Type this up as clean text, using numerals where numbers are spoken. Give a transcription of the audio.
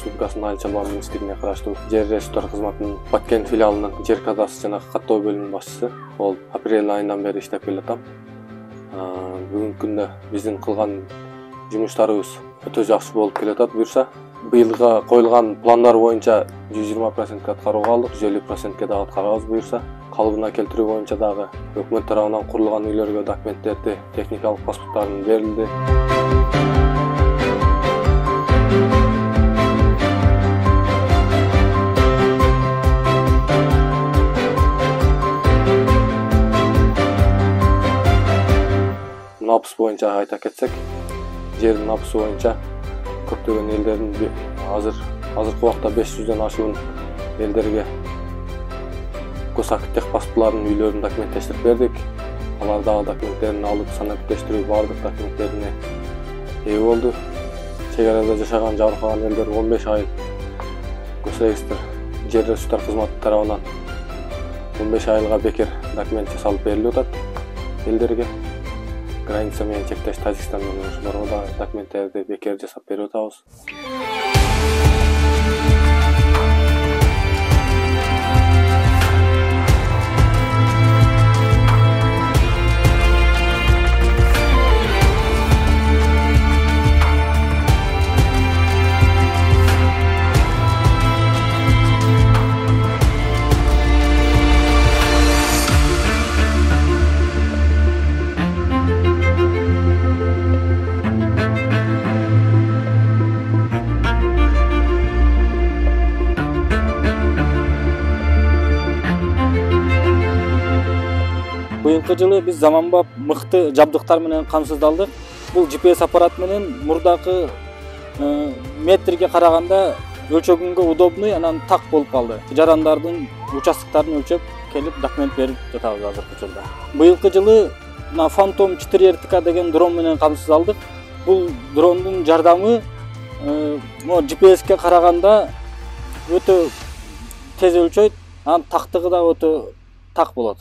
Республикасынын Айыл чарба министрлигине караштуу жер ресурстары кызматынын Баткен филиалынын жер кадастры жана каттоо бөлүмүнүн башчысы болуп апрель айынан бери иштеп келатам. Бүгүнкү күндө биздин кылган жумуштарыбыз өтө жакшы болуп келатат буюрса. Быйылга коюлган пландар боюнча 120% аткарууга алдык, 150%ке дагы аткарабыз буюрса. Калыбына келтирүү боюнча дагы өкмөт тарабынан курулган үйлөргө документтерди, техникалык паспорттарын берилди. Напыс боюнча айта кетсек, жердин напысы боюнча көптөгөн элдердин азыркы убакта 500дөн ашуун элдерге госактех паспортларын үйлөрүн документтештирип бердик. Алар дагы документтерин алып, санаттештирүү бардык документтерине ээ болду. Чек арада жашаган жабыркаган элдер 15 ай госрегистр жер ресурстар кызматы тарабынан 15 айга бекер документ жасалып берилип атат элдерге. Граница менен чектеш Тажикстандан ошолорго да документтерди бекер жасап берип атабыз. Быйылкы жылы биз заманбап мыкты жабдыктар менен камсыздалдык. Бул GPS аппарат менен мурдакы метрге караганда өлчөгөнгө удобный, анан так болуп калды. Жарандардын участоктарын өлчөп келип документ берип жатабыз азыркы учурда. Быйылкы жылы Phantom 4 RTK деген дрон менен камсыздалдык. Бул дрондун жардамы GPS-ке караганда өтө тез өлчөйт, анан тактыгы да өтө так болот.